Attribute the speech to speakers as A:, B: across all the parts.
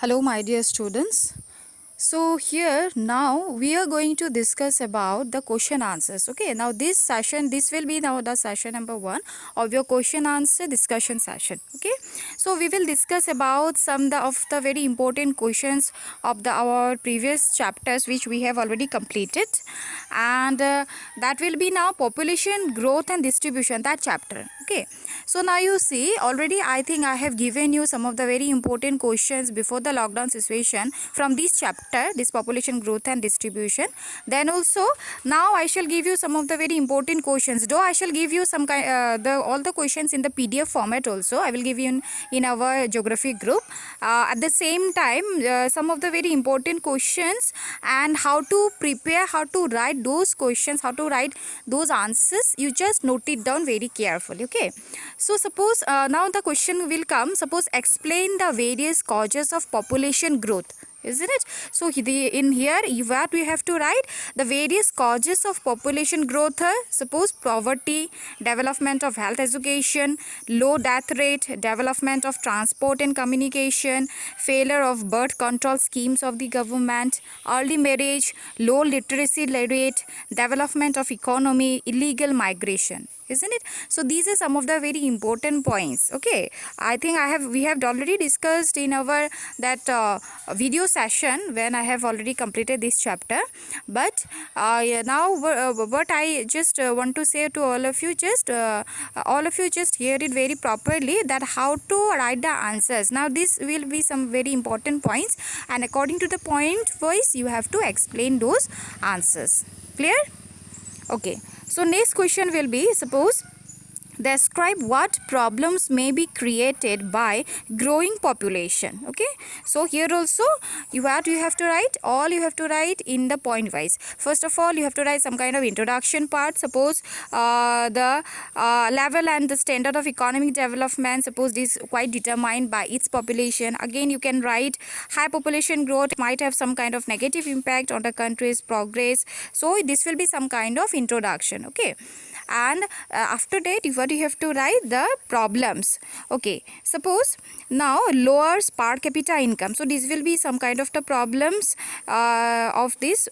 A: Hello, my dear students. So here now we are going to discuss about the question answers. Okay, now this will be now the session number 1 of your question answer discussion session. Okay, so we will discuss about of the very important questions of our previous chapters which we have already completed, and that will be now population growth and distribution, that chapter. Okay, so now you see already I think I have given you some of the very important questions before the lockdown situation from this chapter, this population growth and distribution. Then also now I shall give you some of the very important questions, though I shall give you some kind all the questions in the PDF format. Also I will give you in our geography group. At the same time, some of the very important questions and how to prepare, how to write those questions, how to write those answers, you just note it down very carefully. Okay, so suppose now the question will come, suppose explain the various causes of population growth, isn't it? So in here what we have to write, the various causes of population growth are, suppose poverty, development of health education, low death rate, development of transport and communication, failure of birth control schemes of the government, early marriage, low literacy rate, development of economy, illegal migration, isn't it? So these are some of the very important points. Okay, I think we have already discussed in our that video session when I have already completed this chapter, but now what I just want to say to all of you, all of you just hear it very properly, that how to write the answers. Now this will be some very important points, and according to the point voice you have to explain those answers. Clear? Okay, so next question will be, suppose describe what problems may be created by growing population. Okay, so here also you have to write, all you have to write in the point wise. First of all you have to write some kind of introduction part, suppose the level and the standard of economic development, suppose this quite determined by its population. Again you can write high population growth might have some kind of negative impact on the country's progress, so this will be some kind of introduction. Okay, and after that what you have to write the problems. Okay, suppose now lowers per capita income, so this will be some kind of the problems of this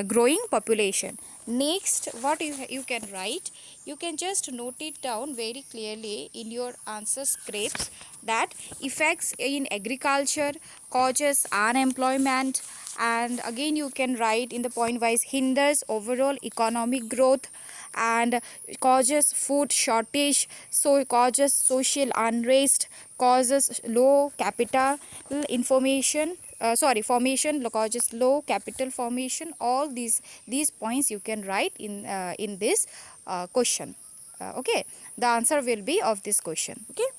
A: growing population. Next what you can write, you can just note it down very clearly in your answer scripts, that effects in agriculture, causes unemployment, and again you can write in the point wise hinders overall economic growth, and causes food shortage, so causes social unrest, causes low capital information formation, causes low capital formation. All these points you can write in this question. Okay, the answer will be of this question. Okay,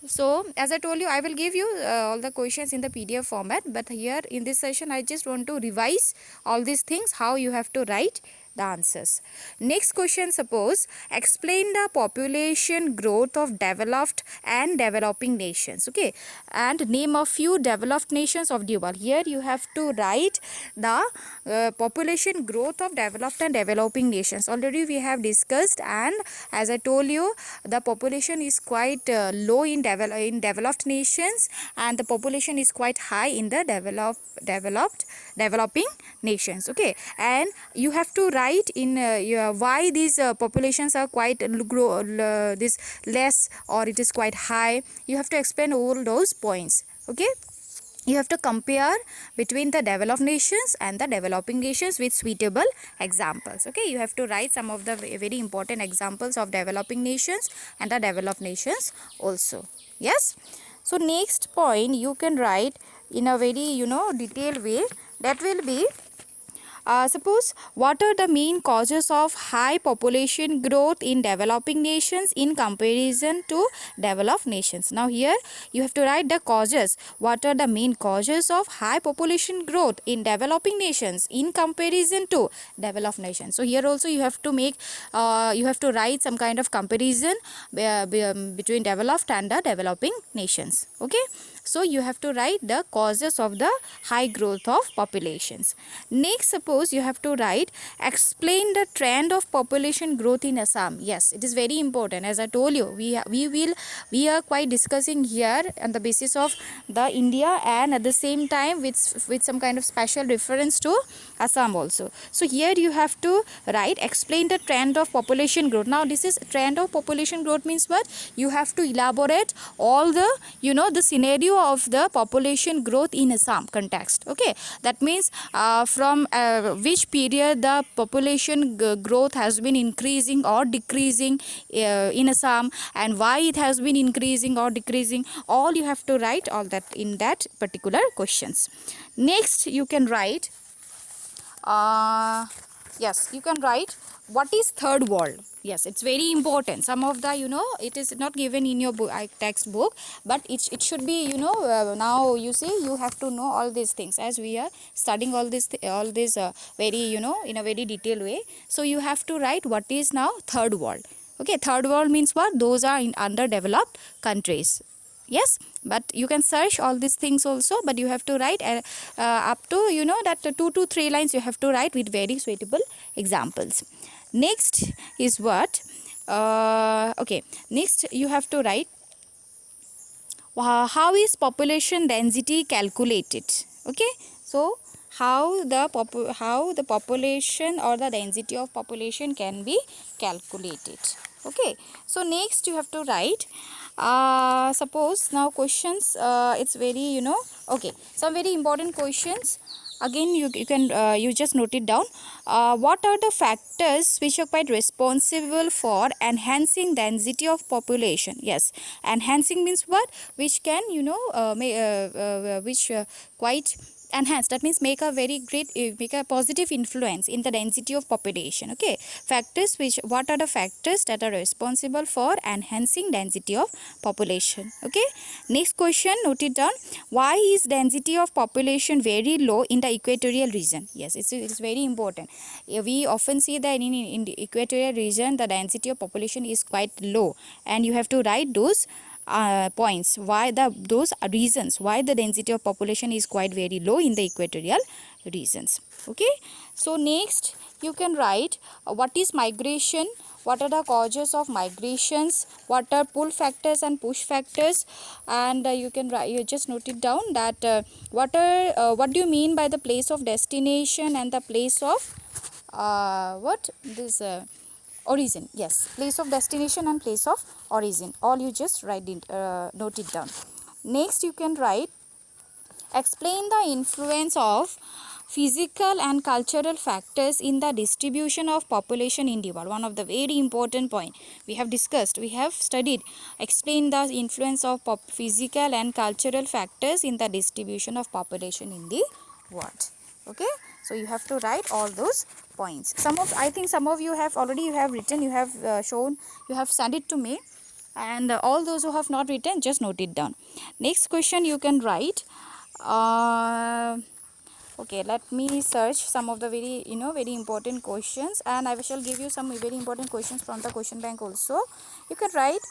A: so as I told you, I will give you all the questions in the PDF format, but here in this session I just want to revise all these things, how you have to write the answers. Next question, suppose explain the population growth of developed and developing nations. Okay, and name a few developed nations of the world. Here you have to write the population growth of developed and developing nations. Already we have discussed, and as I told you, the population is quite low in developed nations, and the population is quite high in the developing nations. Okay, and you have to write in why these populations are quite this less or it is quite high. You have to explain all those points. Okay, you have to compare between the developed nations and the developing nations with suitable examples. Okay, you have to write some of the very important examples of developing nations and the developed nations also. Yes, so next point you can write in a very detailed way, that will be suppose what are the main causes of high population growth in developing nations in comparison to developed nations. Now here you have to write the causes, what are the main causes of high population growth in developing nations in comparison to developed nations. So here also you have to make you have to write some kind of comparison between developed and the developing nations. Okay, so you have to write the causes of the high growth of populations. Next, suppose you have to write explain the trend of population growth in Assam. Yes, it is very important. As I told you, we are quite discussing here on the basis of the India, and at the same time with some kind of special reference to Assam also. So here you have to write explain the trend of population growth. Now this is trend of population growth means what? You have to elaborate all the the scenario of the population growth in Assam context. Okay, that means from which period the population growth has been increasing or decreasing in Assam, and why it has been increasing or decreasing. All you have to write all that in that particular questions. Next you can write yes, you can write what is third world. Yes, it's very important. Some of the it is not given in your book, textbook, but it should be now you see you have to know all these things, as we are studying all this very in a very detailed way. So you have to write what is now third world. Okay, third world means what? Those are in underdeveloped countries. Yes, but you can search all these things also, but you have to write up to that 2 to 3 lines you have to write with very suitable examples. Next is what? Okay, next you have to write how is population density calculated. Okay, so how the population or the density of population can be calculated. Okay, so next you have to write suppose now questions, it's very okay, some very important questions. Again you can you just note it down. What are the factors which are quite responsible for enhancing density of population? Yes, enhancing means what? Which can which quite enhance, that means make a very great make a positive influence in the density of population. Okay, factors which, what are the factors that are responsible for enhancing density of population? Okay, next question, note it down. Why is density of population very low in the equatorial region? Yes, it's very important. We often see that in the equatorial region the density of population is quite low, and you have to write those points, why those reasons why the density of population is quite very low in the equatorial regions. Okay, so next you can write what is migration, what are the causes of migrations, what are pull factors and push factors, and you can write, you just note it down that what do you mean by the place of destination and the place of origin. Yes, place of destination and place of origin, all you just write it, note it down. Next you can write explain the influence of physical and cultural factors in the distribution of population in the world. One of the very important point we have discussed, we have studied, explain the influence of physical and cultural factors in the distribution of population in the world. Okay, so you have to write all those points. I think some of you have already, you have written, you have shown, you have sent it to me, and all those who have not written, just note it down. Next question you can write okay, let me search some of the very very important questions, and I shall give you some very important questions from the question bank also. You can write,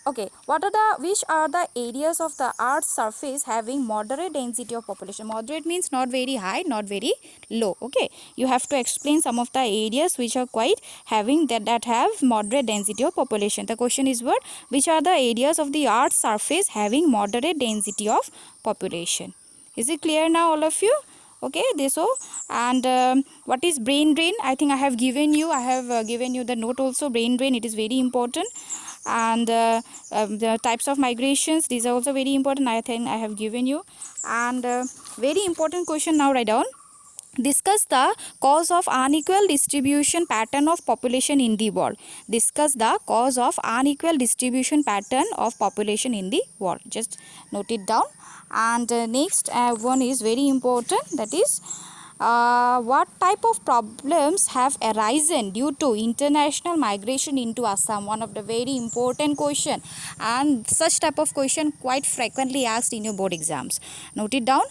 A: okay, which are the areas of the earth's surface having moderate density of population? Moderate means not very high, not very low. Okay, you have to explain some of the areas which are quite having that have moderate density of population. The question is what? Which are the areas of the earth's surface having moderate density of population? Is it clear now, all of you? Okay, and what is brain drain? I think I have given you the note also. Brain drain, it is very important. And the types of migrations, these are also very important. I think I have given you. And very important question now, write down. Discuss the cause of unequal distribution pattern of population in the world. Discuss the cause of unequal distribution pattern of population in the world. Just note it down. And next one is very important, that is what type of problems have arisen due to international migration into Assam? One of the very important question, and such type of question quite frequently asked in your board exams. Note it down.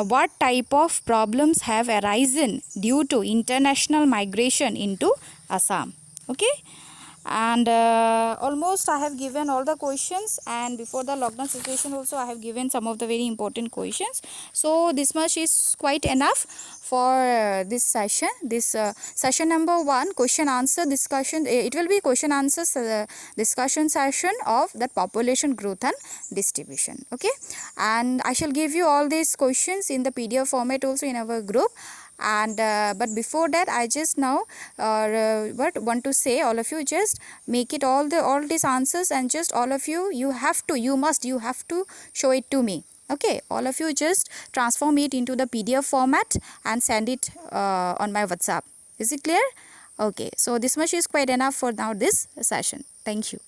A: What type of problems have arisen due to international migration into Assam? Okay, and almost I have given all the questions, and before the lockdown situation also I have given some of the very important questions. So this much is quite enough for this session. This session number 1, question answer discussion. It will be question answers discussion session of that population growth and distribution. Okay, and I shall give you all these questions in the PDF format also in our group. And but before that I just now what want to say, all of you just make it all these answers, and just all of you, you have to show it to me. Okay, all of you just transform it into the PDF format and send it on my WhatsApp. Is it clear? Okay, so this much is quite enough for now this session. Thank you.